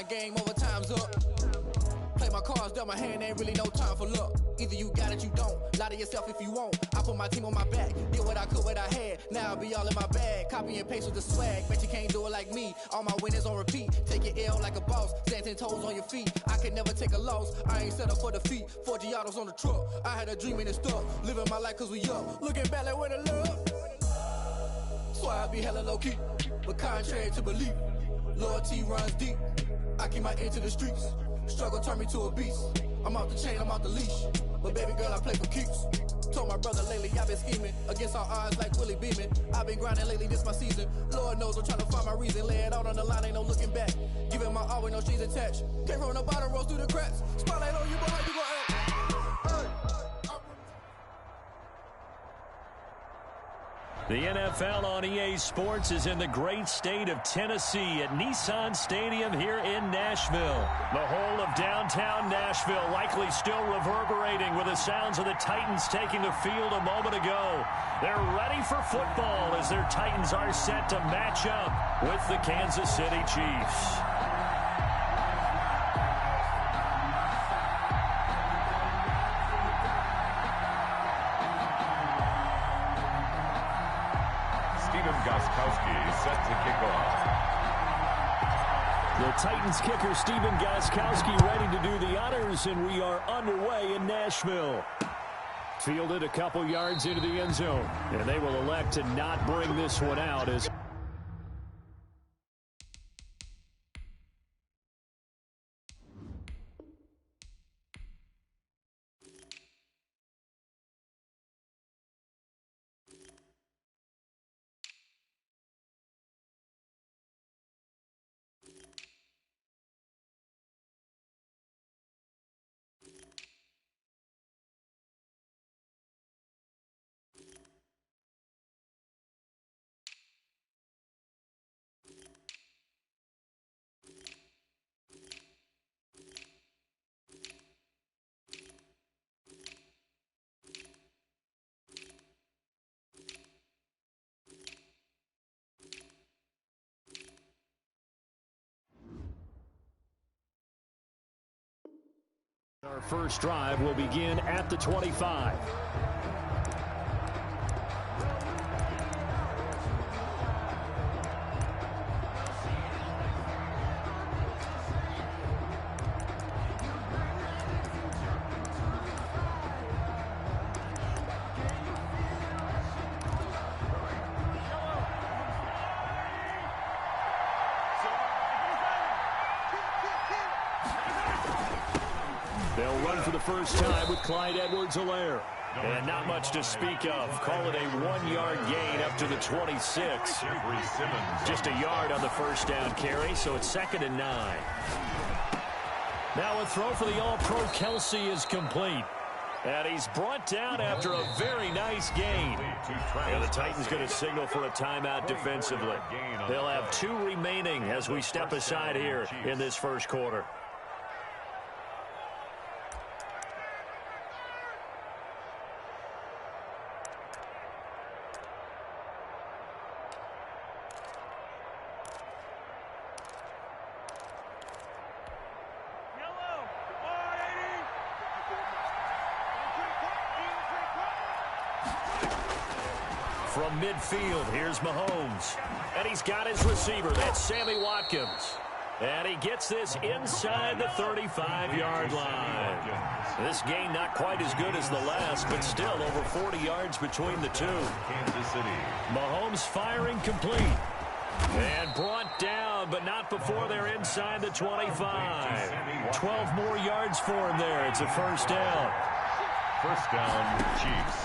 game over, time's up. Play my cards, dealt my hand, ain't really no time for luck. Either you got it, you don't. Lie to yourself if you won't. I put my team on my back, did what I could, what I had. Now I'll be all in my bag, copy and paste with the swag. Bet you can't do it like me, all my winners on repeat. Take your L like a boss, stand 10 toes on your feet. I can never take a loss, I ain't set up for defeat. 4 Giottos on the truck, I had a dream and it stuck. Living my life cause we up, looking back like where the love. So I be hella low key, but contrary to belief, loyalty runs deep. I keep my ear to the streets. Struggle turned me to a beast. I'm off the chain, I'm off the leash. But baby girl, I play for keeps. Told my brother lately, I've been scheming against all odds like Willie Beeman. I've been grinding lately, this my season. Lord knows I'm trying to find my reason. Lay it out on the line, ain't no looking back. Giving my all with no strings attached. Came from the bottom, rose through the cracks. Spotlight on you, but how you gon' act? The NFL on EA Sports is in the great state of Tennessee at Nissan Stadium here in Nashville. The whole of downtown Nashville likely still reverberating with the sounds of the Titans taking the field a moment ago. They're ready for football as their Titans are set to match up with the Kansas City Chiefs. Set to kick off. The Titans kicker Stephen Gostkowski ready to do the honors, and we are underway in Nashville. Fielded a couple yards into the end zone, and they will elect to not bring this one out as our first drive will begin at the 25. They'll run for the first time with Clyde Edwards-Helaire. And not much to speak of. Call it a 1-yard gain up to the 26. Just a yard on the first down carry, so it's 2nd and 9. Now a throw for the All-Pro Kelce is complete. And he's brought down after a very nice gain. And the Titans going to signal for a timeout defensively. They'll have 2 remaining as we step aside here in this first quarter. From midfield, here's Mahomes. And he's got his receiver. That's Sammy Watkins. And he gets this inside the 35-yard line. This gain not quite as good as the last, but still over 40 yards between the two. Kansas City. Mahomes firing complete. And brought down, but not before they're inside the 25. 12 more yards for him there. It's a first down. First down, Chiefs.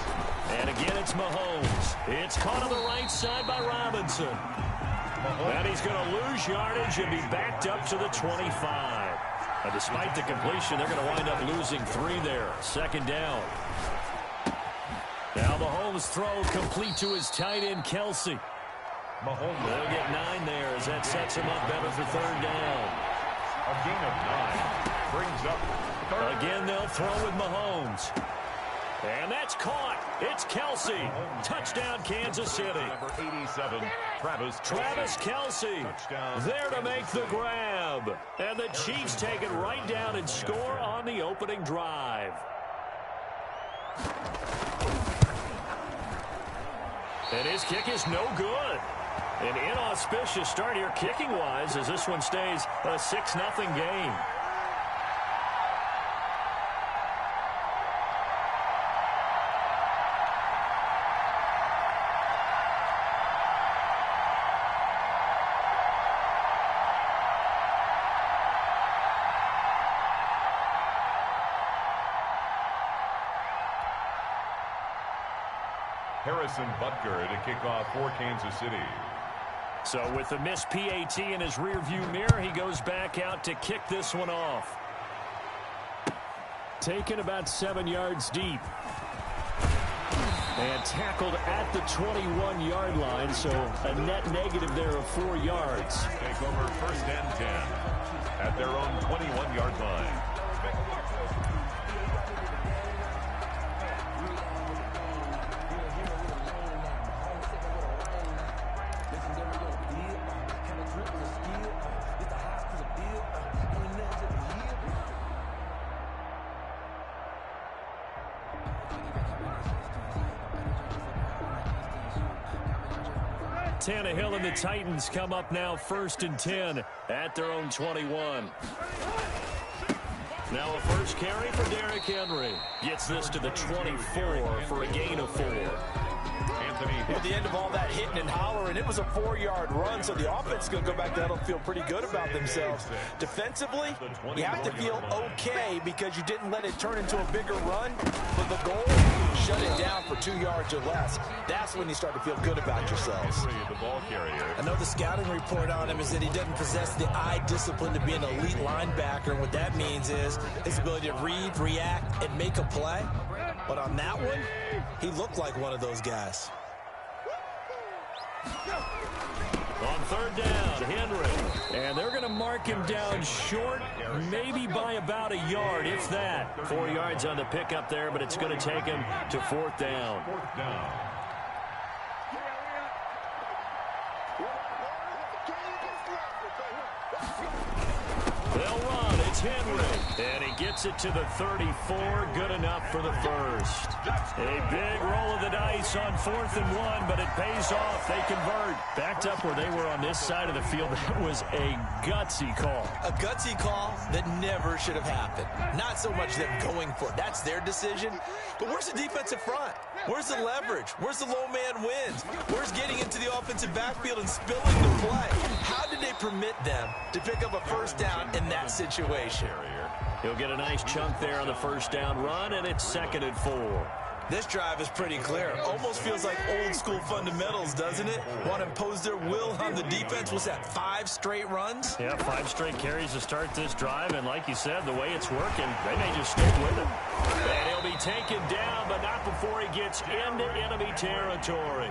And again, it's Mahomes. It's caught on the right side by Robinson. And he's going to lose yardage and be backed up to the 25. And despite the completion, they're going to wind up losing 3 there. 2nd down. Now Mahomes' throw complete to his tight end, Kelce. Mahomes. They'll get 9 there as that sets him up better for 3rd down. A gain of 9 brings up 3rd. Again, they'll throw with Mahomes. And that's caught. It's Kelce. Touchdown, Kansas City. Number 87, Travis Kelce there to make the grab. Webb. And the Chiefs take it right down and score on the opening drive. And his kick is no good. An inauspicious start here kicking-wise as this one stays a 6-0 game. Harrison Butker to kick off for Kansas City. So with the missed PAT in his rearview mirror, he goes back out to kick this one off. Taken about 7 yards deep. And tackled at the 21-yard line, so a net negative there of 4 yards. Take over 1st and 10 at their own 21-yard line. Tannehill and the Titans come up now 1st and 10 at their own 21. Now a first carry for Derrick Henry. Gets this to the 24 for a gain of 4. At the end of all that hitting and hollering, it was a 4-yard run, so the offense is going to go back there and feel pretty good about themselves. Defensively, you have to feel okay because you didn't let it turn into a bigger run, but the goal, shut it down for 2 yards or less. That's when you start to feel good about yourselves. The ball carrier. I know the scouting report on him is that he doesn't possess the eye discipline to be an elite linebacker. And what that means is his ability to read, react, and make a play. But on that one, he looked like one of those guys. On 3rd down, Henry. And they're going to mark him down short, maybe by about a yard, if that. 4 yards on the pickup there, but it's going to take him to 4th down. 4th down. They'll run. It's Henry. And he gets it to the 34. Good enough for the first. A big roll of the dice on 4th and 1, but it pays off. They convert. Backed up where they were on this side of the field. That was a gutsy call. A gutsy call that never should have happened. Not so much them going for it. That's their decision. But where's the defensive front? Where's the leverage? Where's the low man wins? Where's getting into the offensive backfield and spilling the play? How did they permit them to pick up a first down in that situation? He'll get a nice chunk there on the first down run, and it's 2nd and 4. This drive is pretty clear. Almost feels like old school fundamentals, doesn't it? Want to impose their will on the defense. Was that 5 straight runs? Yeah, 5 straight carries to start this drive, and like you said, the way it's working, they may just stick with it. And he'll be taken down, but not before he gets into enemy territory.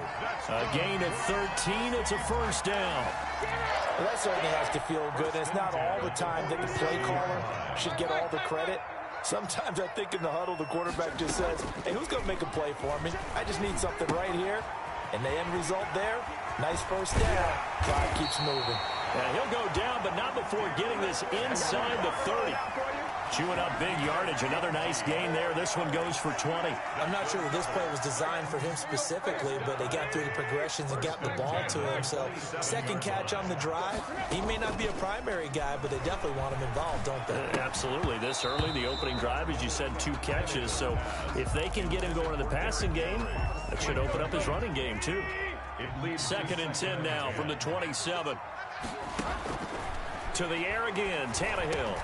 A gain of 13. It's a first down. Well, that certainly has to feel good. It's not all the time that the play caller should get all the credit. Sometimes I think in the huddle, the quarterback just says, hey, who's going to make a play for me? I just need something right here. And the end result there, nice first down. Clock keeps moving. And he'll go down, but not before getting this inside the 30. Chewing up big yardage. Another nice gain there. This one goes for 20. I'm not sure that this play was designed for him specifically, but they got through the progressions and got the ball to him. So second catch on the drive. He may not be a primary guy, but they definitely want him involved, don't they? Absolutely. This early, the opening drive, as you said, 2 catches. So if they can get him going in the passing game, that should open up his running game too. 2nd and 10 now from the 27. To the air again, Tannehill.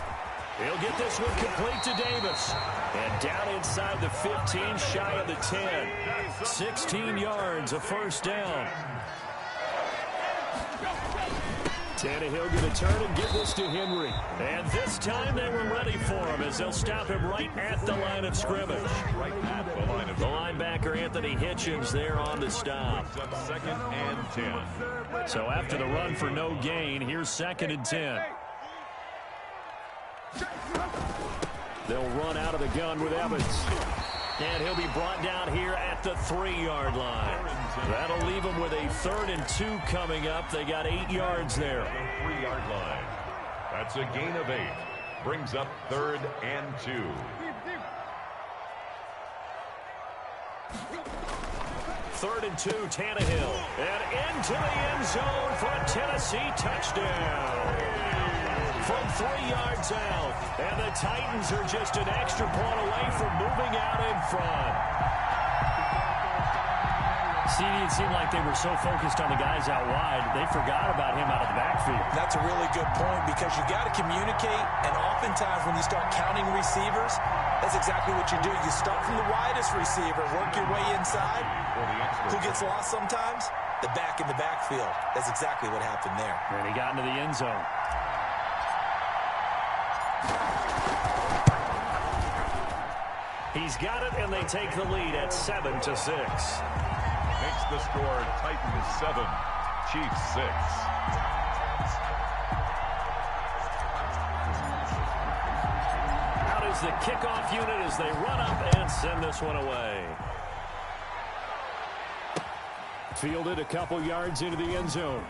He'll get this one complete to Davis. And down inside the 15, shy of the 10. 16 yards, a first down. Tannehill going to turn and give this to Henry. And this time they were ready for him as they'll stop him right at the line of scrimmage. The linebacker Anthony Hitchens there on the stop. 2nd and 10. So after the run for no gain, here's 2nd and 10. They'll run out of the gun with Evans. And he'll be brought down here at the 3-yard line. That'll leave them with a 3rd and 2 coming up. They got 8 yards there. 3-yard line. That's a gain of 8. Brings up 3rd and 2. Third and 2, Tannehill. And into the end zone for a Tennessee touchdown. From 3 yards out. And the Titans are just an extra point away from moving out in front. CD, it seemed like they were so focused on the guys out wide, they forgot about him out of the backfield. That's a really good point because you got to communicate, and oftentimes when you start counting receivers, that's exactly what you do. You start from the widest receiver, work your way inside. Who gets lost sometimes? The back in the backfield. That's exactly what happened there. And he got into the end zone. He's got it, and they take the lead at 7-6. Makes the score Titans 7, Chiefs 6. Out is the kickoff unit as they run up and send this one away. Fielded a couple yards into the end zone.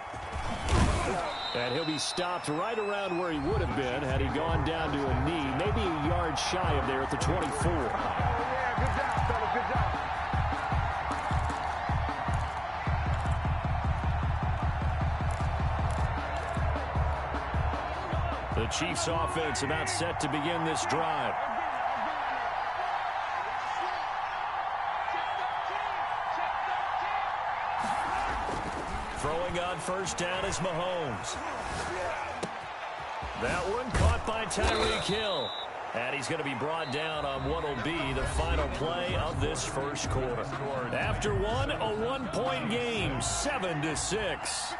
And he'll be stopped right around where he would have been had he gone down to a knee, maybe a yard shy of there at the 24. Yeah, good job, fellas, good job. The Chiefs offense about set to begin this drive. Throwing on first down is Mahomes. That one caught by Tyreek Hill. And he's going to be brought down on what will be the final play of this first quarter. After one, a one-point game, 7-6.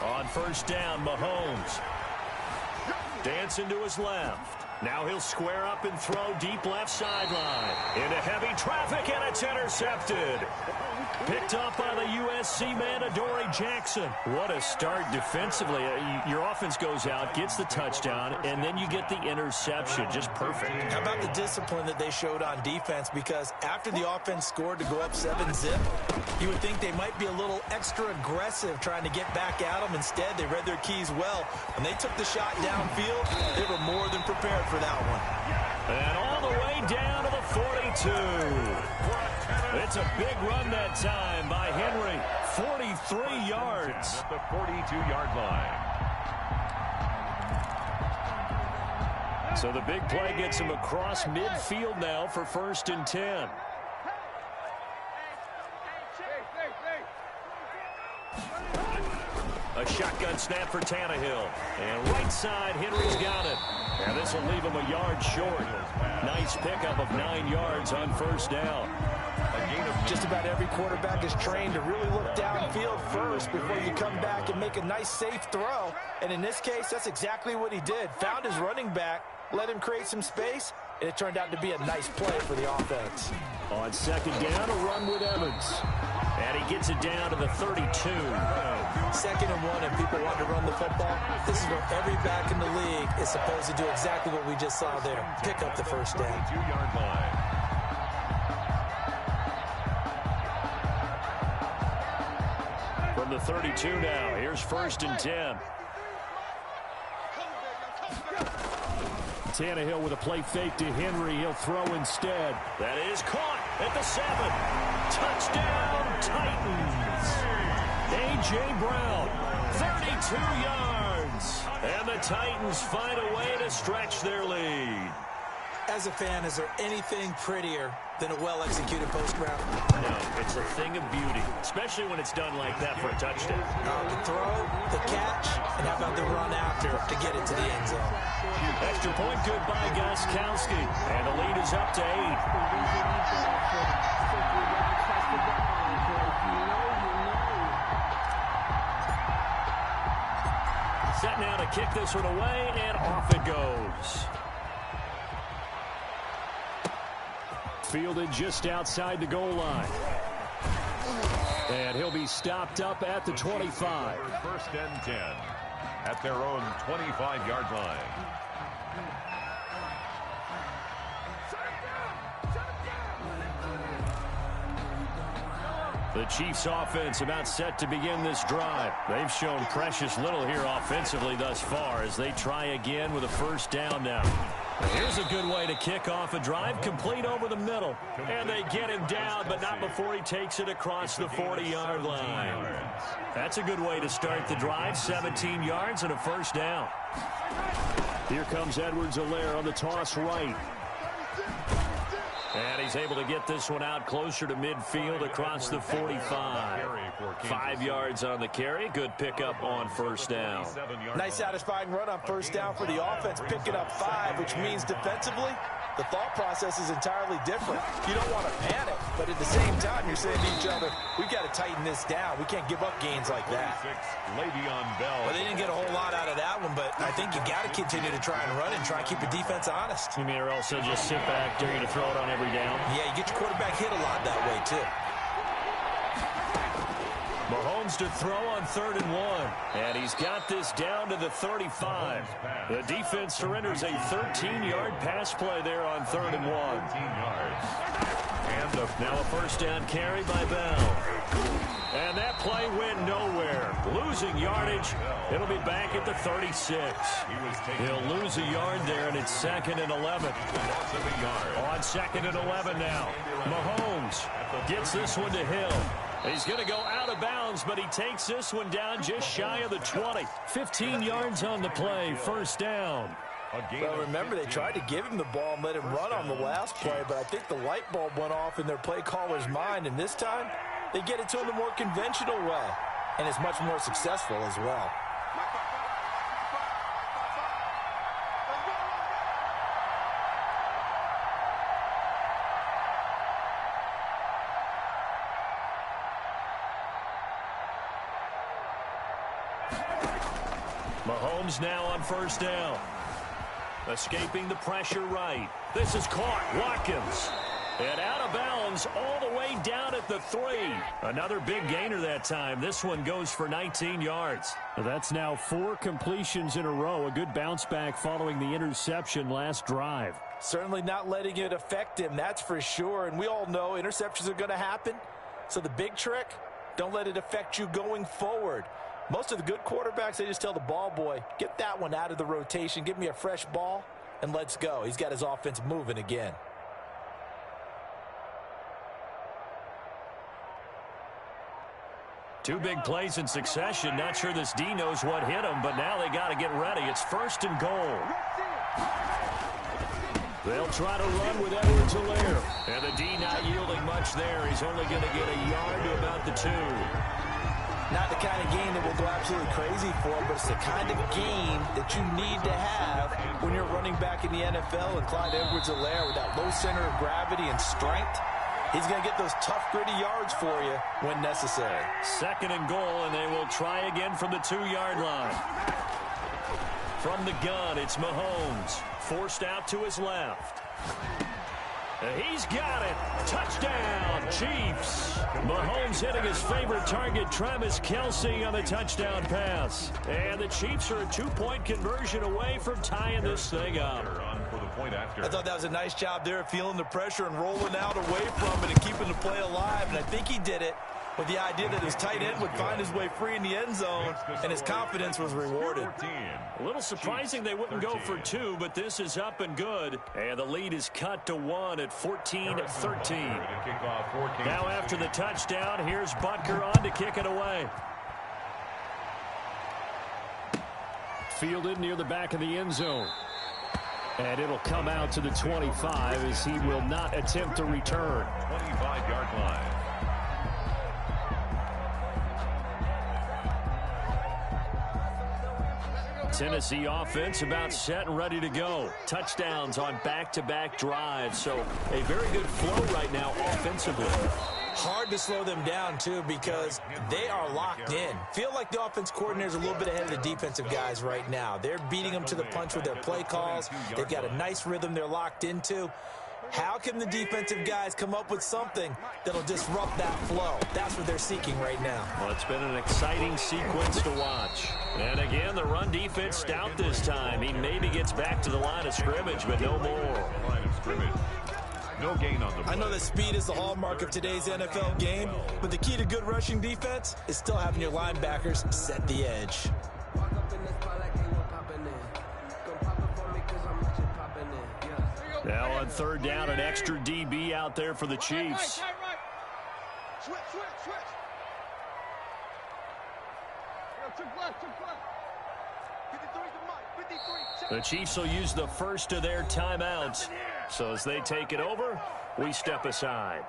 On first down, Mahomes. Dancing to his left. Now he'll square up and throw deep left sideline. Into heavy traffic, and it's intercepted. Picked up by the USC man, Adoree Jackson. What a start defensively. Your offense goes out, gets the touchdown, and then you get the interception. Just perfect. How about the discipline that they showed on defense? Because after the offense scored to go up 7-zip, you would think they might be a little extra aggressive trying to get back at them. Instead, they read their keys well. When they took the shot downfield, they were more than prepared for that one. And all the way down to the 42. It's a big run that time by Henry. 43 yards. At the 42-yard line. So the big play gets him across midfield now for 1st and 10. A shotgun snap for Tannehill. And right side, Henry's got it. And this will leave him a yard short. Nice pickup of 9 yards on first down. Just about every quarterback is trained to really look downfield first before you come back and make a nice, safe throw. And in this case, that's exactly what he did. Found his running back, let him create some space, and it turned out to be a nice play for the offense. On second down, a run with Evans. And he gets it down to the 32. 2nd and 1, and people want to run the football. This is where every back in the league is supposed to do exactly what we just saw there. Pick up the first down. 2-yard line. From the 32 now, here's 1st and 10. Tannehill with a play fake to Henry. He'll throw instead. That is caught at the 7. Touchdown, Titans. A.J. Brown, 32 yards. And the Titans find a way to stretch their lead. As a fan, is there anything prettier than a well-executed post route? No, it's a thing of beauty, especially when it's done like that for a touchdown. The throw, the catch, and how about the run after to get it to the end zone? Extra point good by Gostkowski. And the lead is up to 8. Set now to kick this one away, and off it goes. Fielded just outside the goal line. And he'll be stopped up at the 25. 1st and 10 at their own 25-yard line. The Chiefs offense about set to begin this drive. They've shown precious little here offensively thus far as they try again with a first down now. Here's a good way to kick off a drive, complete over the middle. And they get him down, but not before he takes it across the 40-yard line. That's a good way to start the drive, 17 yards and a first down. Here comes Edwards-Helaire on the toss right. And he's able to get this one out closer to midfield across the 45. 5 yards on the carry. Good pickup on first down. Nice satisfying run on first down for the offense, picking up 5, which means defensively, the thought process is entirely different. You don't want to panic, but at the same time, you're saying to each other, we've got to tighten this down. We can't give up gains like that. Well, they didn't get a whole lot out of that one, but I think you got to continue to try and run and try and keep the defense honest. You mean, or else they'll just sit back, dare you to throw it on every down? Yeah, you get your quarterback hit a lot that way, too. Mahomes to throw on 3rd and 1. And he's got this down to the 35. The defense surrenders a 13-yard pass play there on 3rd and 1. And now a first down carry by Bell. And that play went nowhere. Losing yardage. It'll be back at the 36. He'll lose a yard there, and it's 2nd and 11. On 2nd and 11 now. Mahomes gets this one to Hill. He's going to go out of bounds, but he takes this one down just shy of the 20. 15 yards on the play, first down. Well, remember, they tried to give him the ball and let him run on the last play, but I think the light bulb went off in their play caller's mind, and this time they get it to him the more conventional way, and it's much more successful as well. Mahomes now on first down. Escaping the pressure right. This is caught. Watkins. And out of bounds all the way down at the 3. Another big gainer that time. This one goes for 19 yards. That's now 4 completions in a row. A good bounce back following the interception last drive. Certainly not letting it affect him, that's for sure. And we all know interceptions are going to happen. So the big trick, don't let it affect you going forward. Most of the good quarterbacks, they just tell the ball boy, get that one out of the rotation, give me a fresh ball, and let's go. He's got his offense moving again. Two big plays in succession. Not sure this D knows what hit him, but now they got to get ready. It's 1st and goal. They'll try to run with Edwards-Helaire. And the D not yielding much there. He's only going to get a yard to about the 2. Not the kind of game that will go absolutely crazy for, but it's the kind of game that you need to have when you're running back in the NFL. And Clyde Edwards-Helaire, with that low center of gravity and strength, he's going to get those tough, gritty yards for you when necessary. 2nd and goal, and they will try again from the 2-yard line. From the gun, it's Mahomes. Forced out to his left. He's got it. Touchdown, Chiefs. Mahomes hitting his favorite target, Travis Kelce, on the touchdown pass. And the Chiefs are a 2-point conversion away from tying this thing up. I thought that was a nice job there, feeling the pressure and rolling out away from it and keeping the play alive. And I think he did it with the idea that his tight end would find his way free in the end zone, and his confidence was rewarded. A little surprising they wouldn't go for 2, but this is up and good. And the lead is cut to 1 at 14-13. Now after the touchdown, here's Butker on to kick it away. Fielded near the back of the end zone. And it'll come out to the 25 as he will not attempt to return. 25-yard line. Tennessee offense about set and ready to go. Touchdowns on back-to-back drives. So a very good flow right now offensively. Hard to slow them down, too, because they are locked in. Feel like the offense coordinator's a little bit ahead of the defensive guys right now. They're beating them to the punch with their play calls. They've got a nice rhythm they're locked into. How can the defensive guys come up with something that'll disrupt that flow? That's what they're seeking right now. Well, it's been an exciting sequence to watch. And again, the run defense stout this time. He maybe gets back to the line of scrimmage, but no more. No gain on the play. I know that speed is the hallmark of today's NFL game, but the key to good rushing defense is still having your linebackers set the edge. Now on third down, an extra DB out there for the Chiefs. Switch. Took left. 53's the mark. 53. The Chiefs will use the first of their timeouts. So as they take it over, we step aside.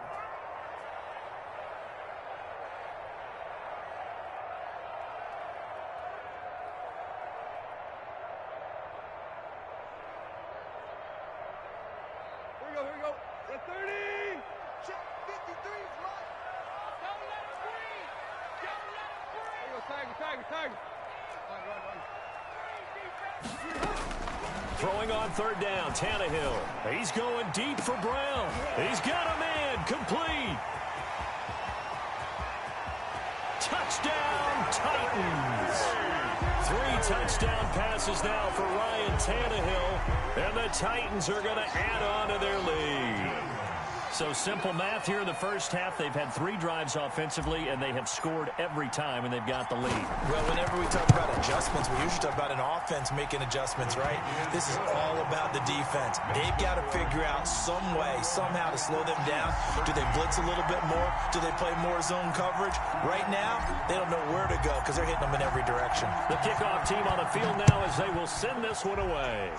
Here we go. At 30. Check. 53's right. Don't let him breathe. Here we go. Tiger. Throwing on third down, Tannehill. He's going deep for Brown. He's got a man, complete. Touchdown, Titans. 3 touchdown passes now for Ryan Tannehill, and the Titans are going to add on to their lead. So simple math here in the first half. They've had 3 drives offensively, and they have scored every time, and they've got the lead. Well, whenever we talk about adjustments, we usually talk about an offense making adjustments, right? This is all about the defense. They've got to figure out some way, somehow to slow them down. Do they blitz a little bit more? Do they play more zone coverage? Right now, they don't know where to go because they're hitting them in every direction. The kickoff team on the field now as they will send this one away.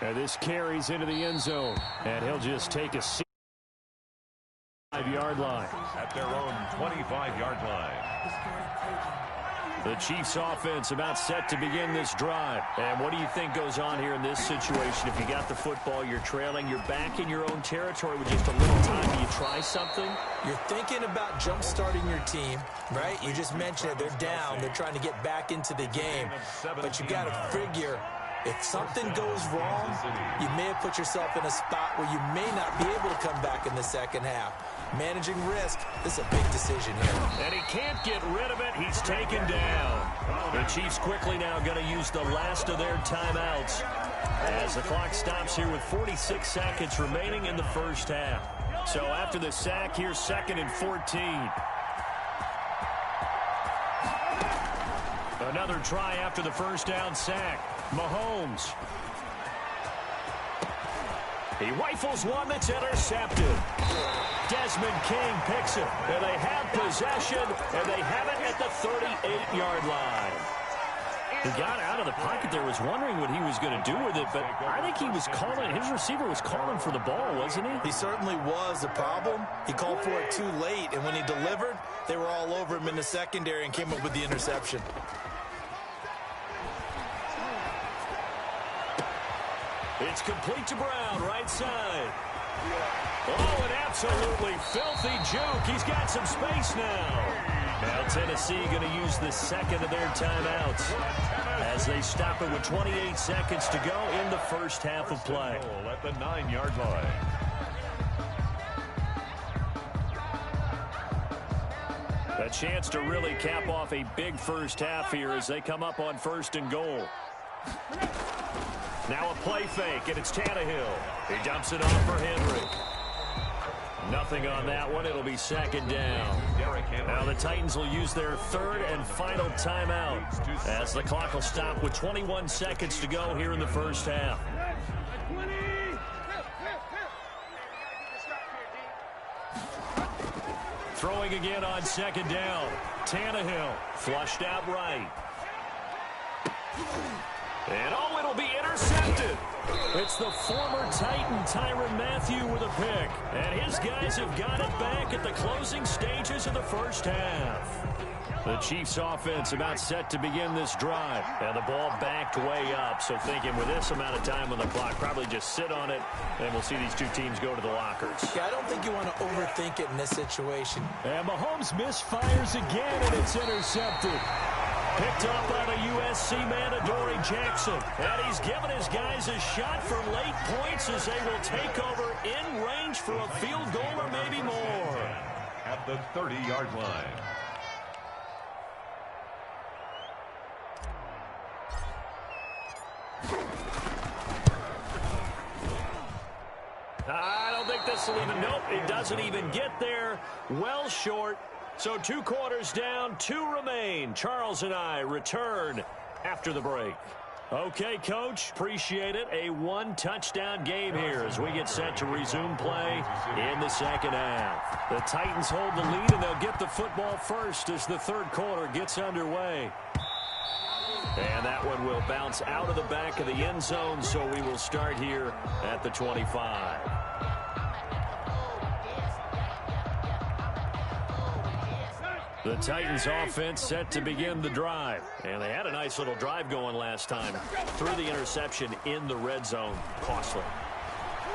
And this carries into the end zone, and he'll just take a 5-yard line. At their own 25-yard line. The Chiefs offense about set to begin this drive. And what do you think goes on here in this situation? If you got the football, you're trailing, you're back in your own territory with just a little time. Do you try something? You're thinking about jump-starting your team, right? You just mentioned it. They're down. They're trying to get back into the game. But you got to figure, if something goes wrong, you may have put yourself in a spot where you may not be able to come back in the second half. Managing risk, this is a big decision here. And he can't get rid of it. He's taken down. The Chiefs quickly now going to use the last of their timeouts as the clock stops here with 46 seconds remaining in the first half. So after the sack, here's 2nd and 14. Another try after the first down sack. Mahomes. He rifles one that's intercepted. Desmond King picks it, and they have possession, and they have it at the 38-yard line. He got out of the pocket there, was wondering what he was going to do with it, but I think he was calling, his receiver was calling for the ball, wasn't he? He certainly was. The problem, he called for it too late, and when he delivered, they were all over him in the secondary and came up with the interception. It's complete to Brown, right side. Oh, an absolutely filthy juke. He's got some space now. Now Tennessee going to use the second of their timeouts as they stop it with 28 seconds to go in the first half of play. At the 9-yard line. A chance to really cap off a big first half here as they come up on 1st and goal. Now a play fake, and it's Tannehill. He dumps it off for Henry. Nothing on that one. It'll be 2nd down. Now the Titans will use their 3rd and final timeout as the clock will stop with 21 seconds to go here in the first half. Throwing again on 2nd down. Tannehill flushed out right. And oh, it'll be intercepted. It's the former Titan, Tyrann Mathieu, with a pick. And his guys have got it back at the closing stages of the first half. The Chiefs offense about set to begin this drive. And the ball backed way up. So thinking with this amount of time on the clock, probably just sit on it. And we'll see these two teams go to the lockers. Yeah, I don't think you want to overthink it in this situation. And Mahomes misfires again, and it's intercepted. Picked up by the USC man, Adoree Jackson. And he's given his guys a shot for late points as they will take over in range for a field goal or maybe more. At the 30-yard line. I don't think this will even, nope, it doesn't even get there. Well short. So 2 quarters down, 2 remain. Charles and I return after the break. Okay, Coach, appreciate it. A 1-touchdown game here as we get set to resume play in the second half. The Titans hold the lead, and they'll get the football first as the third quarter gets underway. And that one will bounce out of the back of the end zone, so we will start here at the 25. The Titans offense set to begin the drive. And they had a nice little drive going last time. Threw the interception in the red zone. Costly.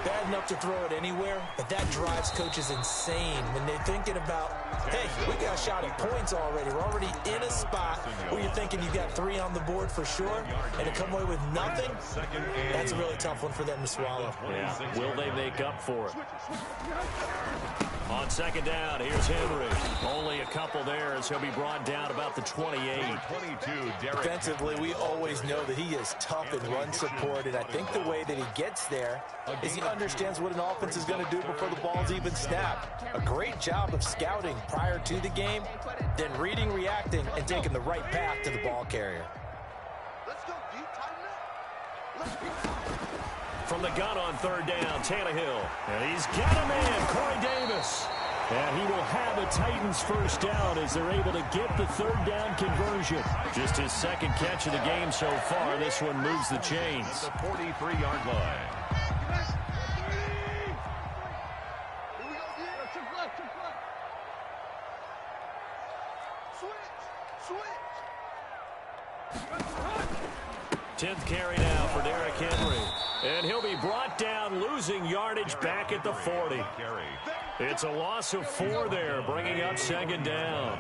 Bad enough to throw it anywhere, but that drives coaches insane when they're thinking about, hey, we got a shot at points already. We're already in a spot where you're thinking you got 3 on the board for sure, and to come away with nothing, that's a really tough one for them to swallow. Yeah. Will they make up for it? On second down, here's Henry. Only a couple there as he'll be brought down about the 28. Defensively, we always know that he is tough in run support, and I think the way that he gets there is he understands what an offense is going to do before the ball's even snapped. A great job of scouting prior to the game, then reading, reacting, and taking the right path to the ball carrier. Let's go deep, tighten up. From the gun on third down, Tannehill. And he's got a man, Corey Davis. And he will have a Titans first down as they're able to get the third down conversion. Just his second catch of the game so far. This one moves the chains. The 43-yard line. Switch. 10th carry now for Derrick Henry. And he'll be brought down, losing yardage back at the 40. It's a loss of 4 there, bringing up second down.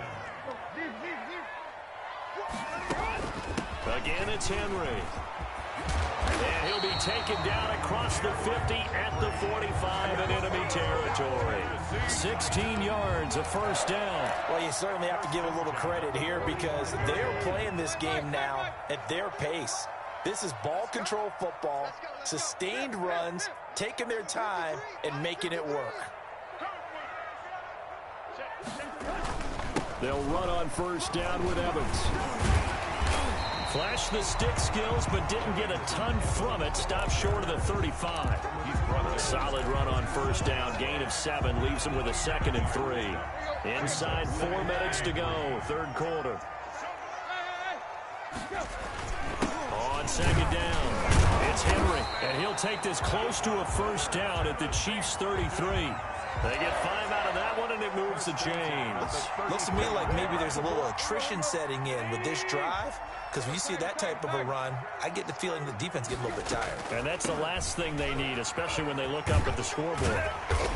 Again, it's Henry. And he'll be taken down across the 50 at the 45 in enemy territory. 16 yards, a first down. Well, you certainly have to give a little credit here because they're playing this game now at their pace. This is ball control football, sustained runs, taking their time, and making it work. They'll run on first down with Evans. Flashed the stick skills, but didn't get a ton from it. Stopped short of the 35. Solid run on first down. Gain of 7 leaves him with a 2nd and 3. Inside 4 minutes to go, third quarter. On second down, it's Henry, and he'll take this close to a first down at the Chiefs' 33. They get 5 out of that one, and it moves the chains. Looks to me like maybe there's a little attrition setting in with this drive, because when you see that type of a run, I get the feeling the defense gets a little bit tired. And that's the last thing they need, especially when they look up at the scoreboard.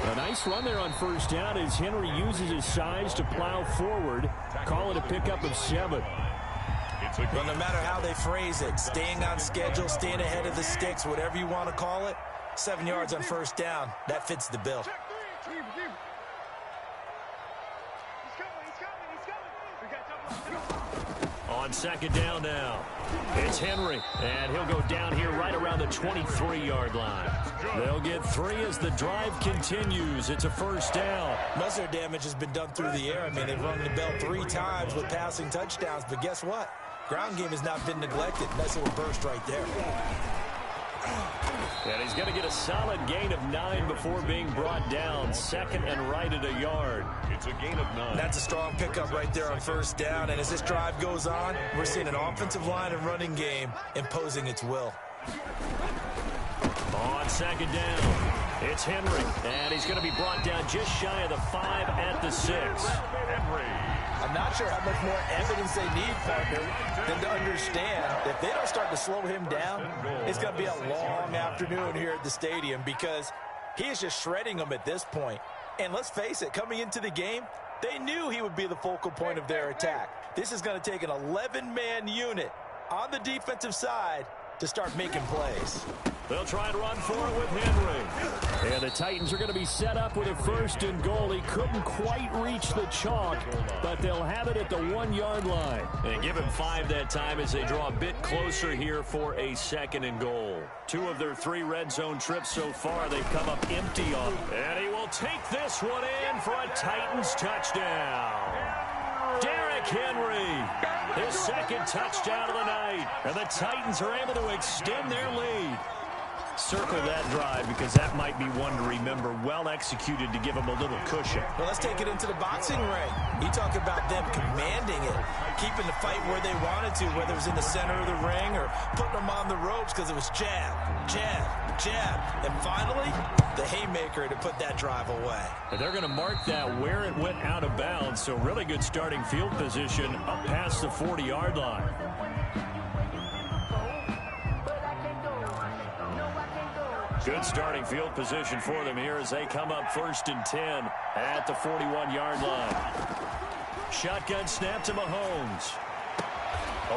A nice run there on first down as Henry uses his size to plow forward. Call it a pickup of 7. But no matter how they phrase it, staying on schedule, staying ahead of the sticks, whatever you want to call it, 7 yards on first down, that fits the bill. On second down now, it's Henry, and he'll go down here right around the 23-yard line. They'll get 3 as the drive continues. It's a first down. Most of their damage has been done through the air. I mean, they've rung the bell 3 times with passing touchdowns, but guess what? Ground game has not been neglected. Nice little burst right there. And he's going to get a solid gain of 9 before being brought down. 2nd and right at a yard. It's a gain of 9. That's a strong pickup right there on first down. And as this drive goes on, we're seeing an offensive line and running game imposing its will. On second down, it's Henry. And he's going to be brought down just shy of the 5 at the 6. Henry. I'm not sure how much more evidence they need, partner, than to understand that if they don't start to slow him down, it's going to be a long afternoon here at the stadium because he is just shredding them at this point. And let's face it, coming into the game, they knew he would be the focal point of their attack. This is going to take an 11-man unit on the defensive side to start making plays. They'll try and run for it with Henry. And the Titans are going to be set up with a 1st and goal. He couldn't quite reach the chalk, but they'll have it at the 1-yard line. And give him 5 that time as they draw a bit closer here for a 2nd and goal. 2 of their 3 red zone trips so far, they've come up empty on. And he will take this one in for a Titans touchdown. Derrick Henry, his 2nd touchdown of the night. And the Titans are able to extend their lead. Circle that drive because that might be one to remember. Well executed to give them a little cushion. Well, let's take it into the boxing ring. You talk about them commanding it, keeping the fight where they wanted to, whether it was in the center of the ring or putting them on the ropes because it was jab, jab, jab. And finally, the haymaker to put that drive away. And they're going to mark that where it went out of bounds. So really good starting field position up past the 40-yard line. Good starting field position for them here as they come up 1st and 10 at the 41-yard line. Shotgun snap to Mahomes.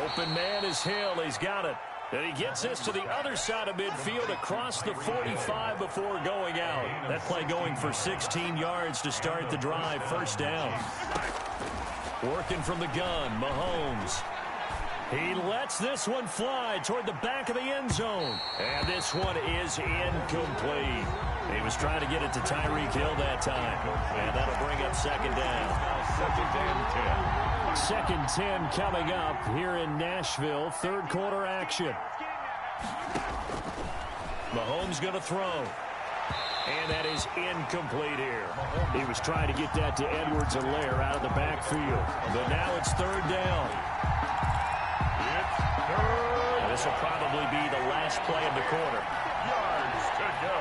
Open man is Hill. He's got it. And he gets this to the other side of midfield across the 45 before going out. That play going for 16 yards to start the drive. 1st down. Working from the gun, Mahomes. He lets this one fly toward the back of the end zone. And this one is incomplete. He was trying to get it to Tyreek Hill that time. And that'll bring up 2nd down. 2nd and 10 coming up here in Nashville. 3rd quarter action. Mahomes going to throw. And that is incomplete here. He was trying to get that to Edwards-Helaire out of the backfield. But now it's 3rd down. And this will probably be the last play of the quarter. Yards to go.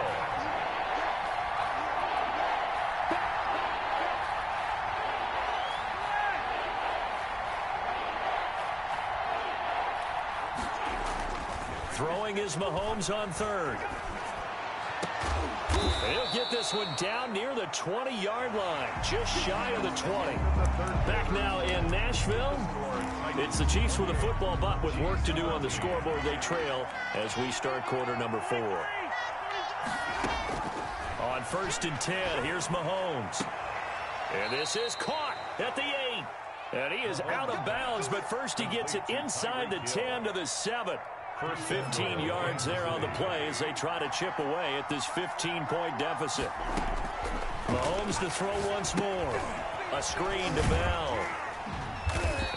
Throwing is Mahomes on 3rd. He'll get this one down near the 20-yard line, just shy of the 20. Back now in Nashville. It's the Chiefs with a football, but with work to do on the scoreboard. They trail as we start quarter number 4. On 1st and 10, here's Mahomes. And this is caught at the 8. And he is out of bounds, but first he gets it inside the 10 to the 7. 15 yards there on the play as they try to chip away at this 15-point deficit. Mahomes to throw once more. A screen to Bell.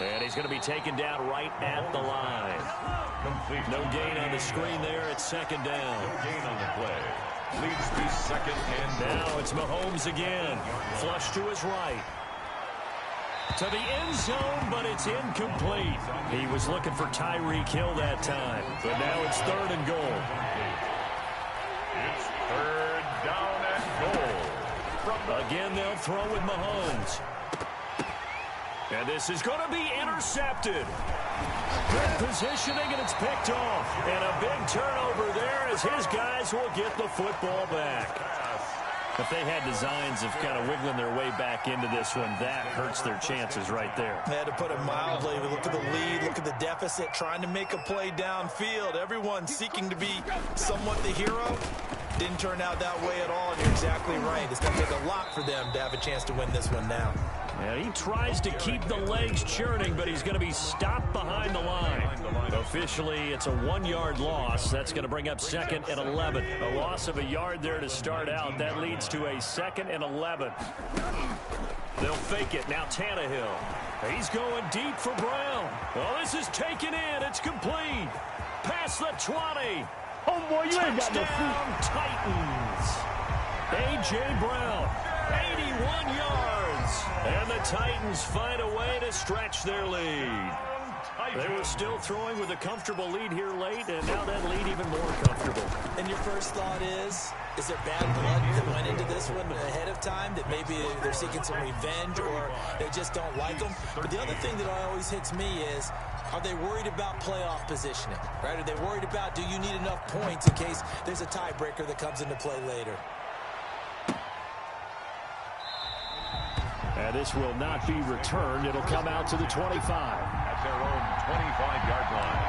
And he's going to be taken down right at the line. No gain on the screen there. It's 2nd down. No gain on the play. Leads to 2nd and now it's Mahomes again. Flush to his right. To the end zone, but it's incomplete. He was looking for Tyreek Hill that time. But now it's 3rd and goal. It's 3rd down and goal. Again, they'll throw with Mahomes. And this is going to be intercepted. Good positioning, and it's picked off. And a big turnover there as his guys will get the football back. If they had designs of kind of wiggling their way back into this one, that hurts their chances right there. They had to put it mildly. Look at the lead, look at the deficit, trying to make a play downfield. Everyone seeking to be somewhat the hero. Didn't turn out that way at all, and you're exactly right. It's going to take a lot for them to have a chance to win this one now. Yeah, he tries to keep the legs churning, but he's going to be stopped behind the line. Officially, it's a 1-yard loss. That's going to bring up 2nd and 11. A loss of a yard there to start out. That leads to a 2nd and 11. They'll fake it. Now Tannehill. He's going deep for Brown. Well, this is taken in. It's complete. Past the 20. Homeboy, you ain't got no Touchdown, Titans. A.J. Brown, 81 yards. And the Titans find a way to stretch their lead. They were still throwing with a comfortable lead here late, and now that lead even more comfortable. And your first thought is there bad blood that went into this one ahead of time, that maybe they're seeking some revenge or they just don't like them? But the other thing that always hits me is, are they worried about playoff positioning, right? Are they worried about, do you need enough points in case there's a tiebreaker that comes into play later? And this will not be returned. It'll come out to the 25. At their own 25-yard line.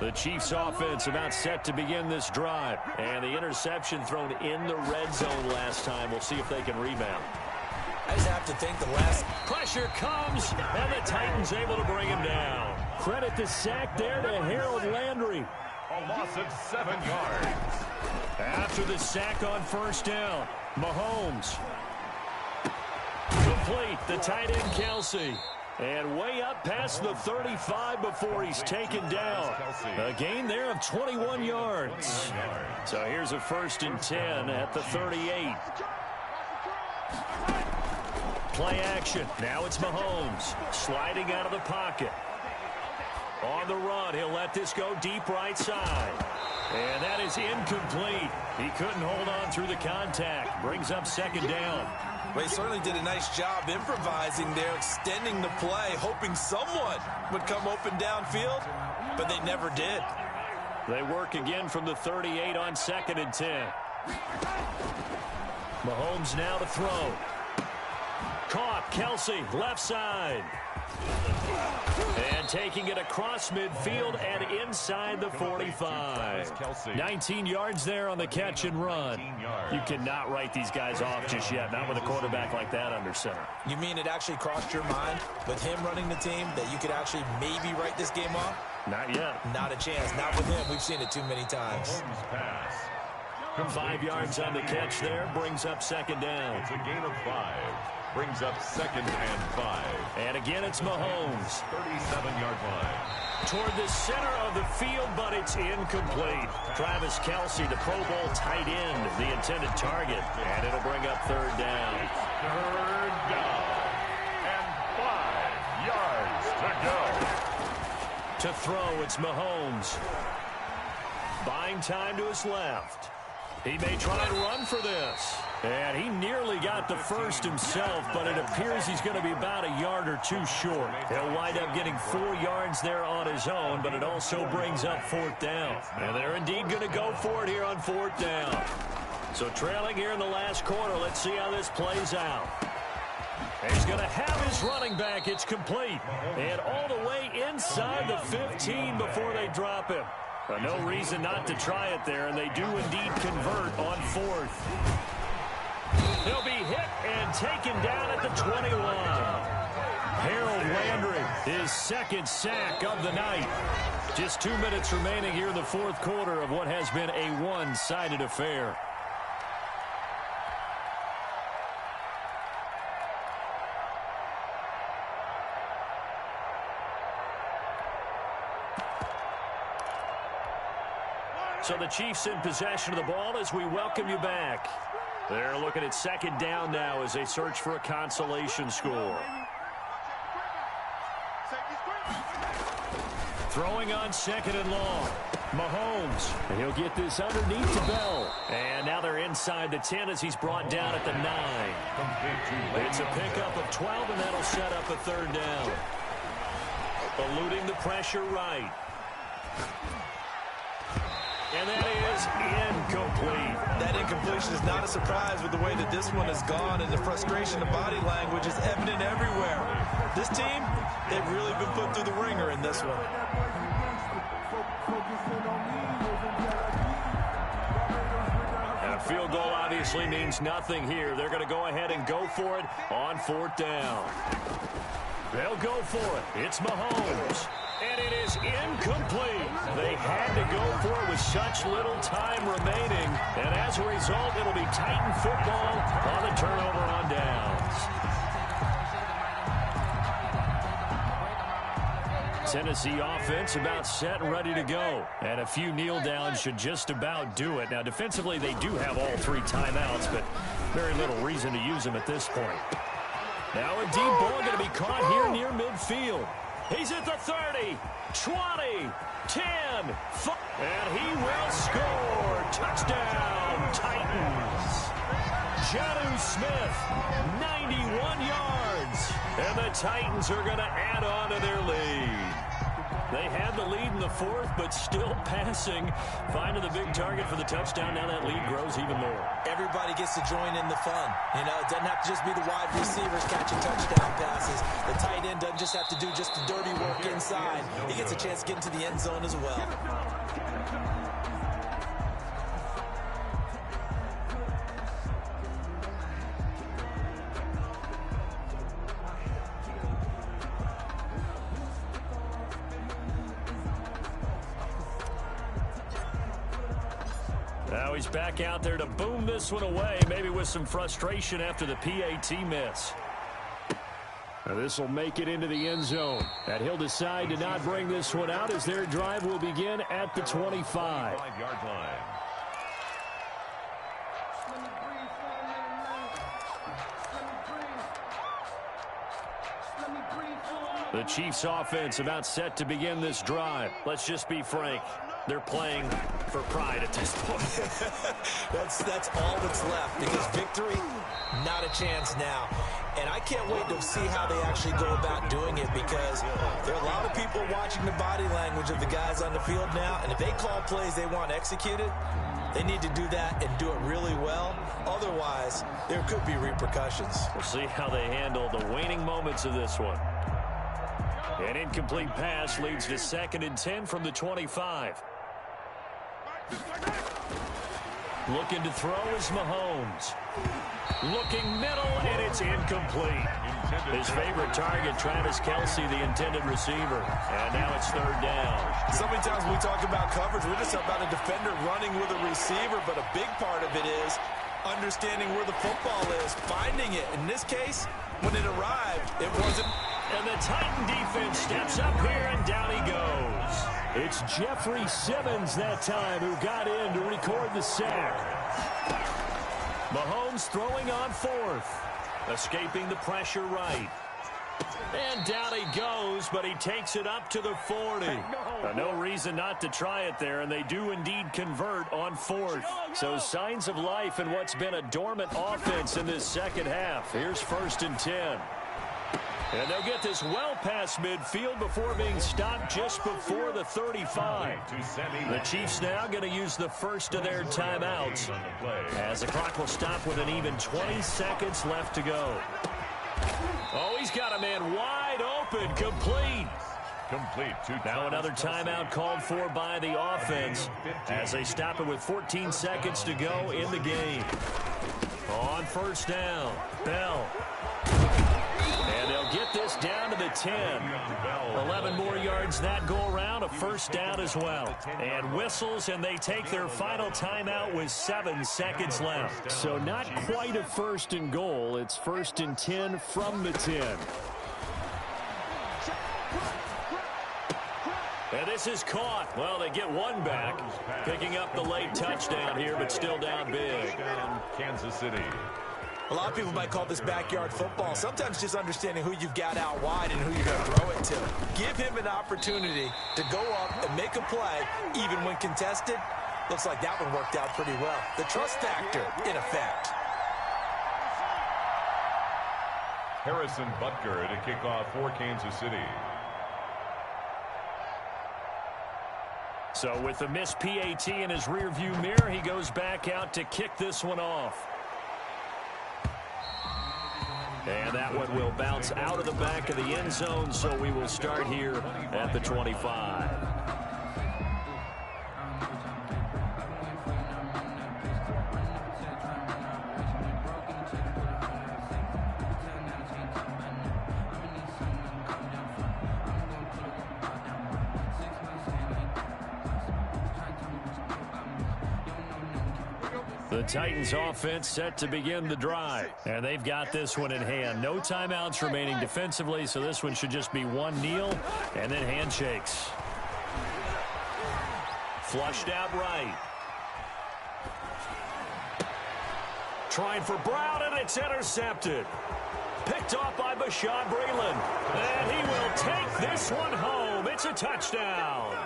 The Chiefs offense about set to begin this drive. And the interception thrown in the red zone last time. We'll see if they can rebound. I just have to think the last pressure comes, and the Titans able to bring him down. Credit the sack there to Harold Landry. A loss of 7 yards. After the sack on first down, Mahomes. Complete, the tight end Kelsey. And way up past the 35 before he's taken down. A gain there of 21 yards. So here's a 1st and 10 at the 38. Play action. Now it's Mahomes sliding out of the pocket. On the run, he'll let this go deep right side. And that is incomplete. He couldn't hold on through the contact. Brings up 2nd down. Well, he certainly did a nice job improvising there, extending the play, hoping someone would come open downfield, but they never did. They work again from the 38 on 2nd and 10. Mahomes now to throw. Caught, Kelsey, left side. And taking it across midfield and inside the 45. 19 yards there on the catch and run. You cannot write these guys off just yet, not with a quarterback like that under center. You mean it actually crossed your mind with him running the team that you could actually maybe write this game off? Not yet. Not a chance. Not with him. We've seen it too many times. 5 yards on the catch there. Brings up 2nd down. It's a gain of 5. Brings up 2nd and 5. And again, it's Mahomes. 37-yard line. Toward the center of the field, but it's incomplete. Travis Kelsey, the Pro Bowl tight end, the intended target. And it'll bring up 3rd down. 3rd down. And 5 yards to go. To throw, it's Mahomes. Buying time to his left. He may try and run for this. And he nearly got the first himself, but it appears he's going to be about a yard or two short. He'll wind up getting 4 yards there on his own, but it also brings up 4th down. And they're indeed going to go for it here on 4th down. So trailing here in the last quarter, let's see how this plays out. He's going to have his running back. It's complete. And all the way inside the 15 before they drop him. But no reason not to try it there, and they do indeed convert on 4th. He'll be hit and taken down at the 21. Harold Landry, his 2nd sack of the night. Just 2 minutes remaining here in the 4th quarter of what has been a one-sided affair. So the Chiefs in possession of the ball as we welcome you back. They're looking at 2nd down now as they search for a consolation score. Throwing on 2nd and long. Mahomes. He'll get this underneath to Bell. And now they're inside the 10 as he's brought down at the 9. It's a pickup of 12, and that'll set up a 3rd down. Eluding the pressure right. And that is incomplete. That incompletion is not a surprise with the way that this one has gone, and the frustration of body language is evident everywhere. This team, they've really been put through the ringer in this one. And a field goal obviously means nothing here. They're going to go ahead and go for it on 4th down. They'll go for it. It's Mahomes. And it is incomplete. They had to go for it with such little time remaining. And as a result, it'll be Titan football on the turnover on downs. Tennessee offense about set and ready to go. And a few kneel downs should just about do it. Now, defensively, they do have all 3 timeouts, but very little reason to use them at this point. Now a deep ball going to be caught here near midfield. He's at the 30, 20, 10, 5, and he will score. Touchdown, Titans. Jonnu Smith, 91 yards. And the Titans are going to add on to their lead. They had the lead in the fourth, but still passing. Finding the big target for the touchdown. Now that lead grows even more. Everybody gets to join in the fun. You know, it doesn't have to just be the wide receivers catching touchdown passes. The tight end doesn't just have to do just the dirty work inside. He gets a chance to get into the end zone as well. Now he's back out there to boom this one away, maybe with some frustration after the PAT miss. Now this will make it into the end zone. And he'll decide to not bring this one out as their drive will begin at the 25. 5-yard line. The Chiefs offense about set to begin this drive. Let's just be frank. They're playing for pride at this point. That's all that's left, because victory, not a chance now. And I can't wait to see how they actually go about doing it, because there are a lot of people watching the body language of the guys on the field now, and if they call plays they want executed, they need to do that and do it really well. Otherwise, there could be repercussions. We'll see how they handle the waning moments of this one. An incomplete pass leads to 2nd and 10 from the 25. Looking to throw is Mahomes. Looking middle, and it's incomplete. His favorite target, Travis Kelce, the intended receiver. And now it's 3rd down. So many times when we talk about coverage, we're just about a defender running with a receiver, but a big part of it is understanding where the football is, finding it. In this case, when it arrived, it wasn't. And the Titan defense steps up here, and down he goes. It's Jeffrey Simmons that time who got in to record the sack. Mahomes throwing on 4th. Escaping the pressure right. And down he goes, but he takes it up to the 40. No reason not to try it there, and they do indeed convert on 4th. So signs of life in what's been a dormant offense in this second half. Here's 1st and 10. And they'll get this well past midfield before being stopped just before the 35. The Chiefs now going to use the first of their timeouts, as the clock will stop with an even 20 seconds left to go. Oh, he's got a man wide open, complete. Now another timeout called for by the offense as they stop it with 14 seconds to go in the game. On 1st down, Bell. And they'll get this down to the 10. 11 more yards that go around, a 1st down as well. And whistles, and they take their final timeout with 7 seconds left. So not quite a 1st and goal. It's 1st and 10 from the 10. And this is caught. Well, they get one back, picking up the late touchdown here, but still down big. Kansas City. A lot of people might call this backyard football. Sometimes just understanding who you've got out wide and who you're going to throw it to. Give him an opportunity to go up and make a play, even when contested. Looks like that one worked out pretty well. The trust factor, in effect. Harrison Butker to kick off for Kansas City. So with the missed PAT in his rearview mirror, he goes back out to kick this one off. And that one will bounce out of the back of the end zone, so we will start here at the 25. The Titans offense set to begin the drive. And they've got this one in hand. No timeouts remaining defensively, so this one should just be one kneel and then handshakes. Flushed out right. Trying for Brown, and it's intercepted. Picked off by Bashaud Breeland. And he will take this one home. It's a touchdown.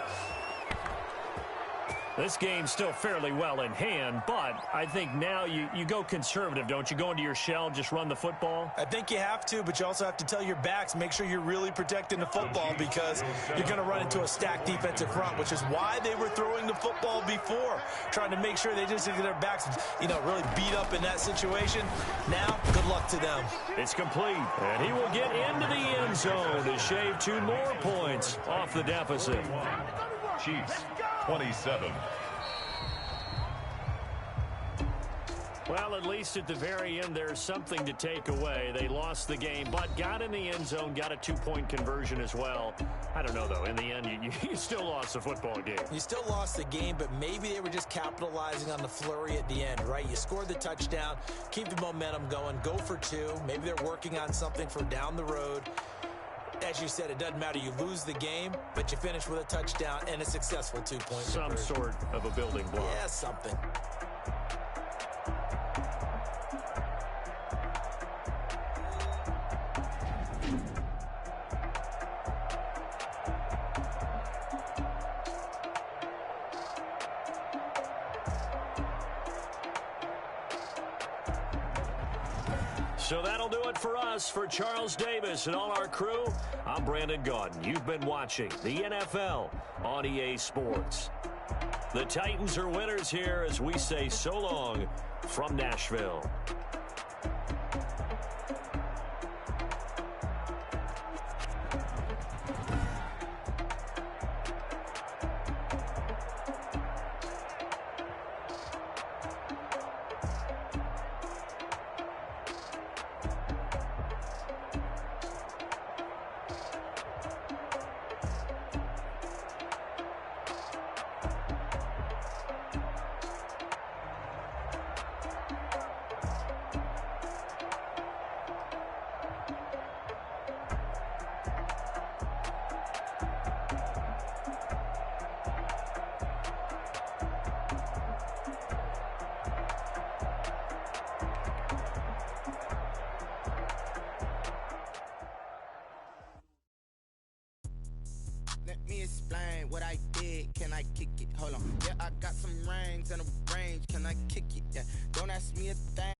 This game's still fairly well in hand, but I think now you go conservative, don't you? Go into your shell, just run the football? I think you have to, but you also have to tell your backs, make sure you're really protecting the football because you're going to run into a stacked defensive front, which is why they were throwing the football before, trying to make sure they just get their backs, really beat up in that situation. Now, good luck to them. It's complete, and he will get into the end zone to shave 2 more points off the deficit. Chiefs, 27. Well, at least at the very end, there's something to take away. They lost the game, but got in the end zone, got a 2-point conversion as well. I don't know, though. In the end, you still lost the football game. You still lost the game, but maybe they were just capitalizing on the flurry at the end, right? You scored the touchdown, keep the momentum going, go for 2. Maybe they're working on something for down the road. As you said, it doesn't matter. You lose the game, but you finish with a touchdown and a successful 2-point conversion. Some sort of a building block. Yeah, something. So that'll do it for us. For Charles Davis and all our crew, I'm Brandon Gaudin. You've been watching the NFL on EA Sports. The Titans are winners here as we say so long from Nashville. Let me explain what I did. Can I kick it? Hold on. Yeah, I got some rings and a range. Can I kick it? Yeah. Don't ask me a thing.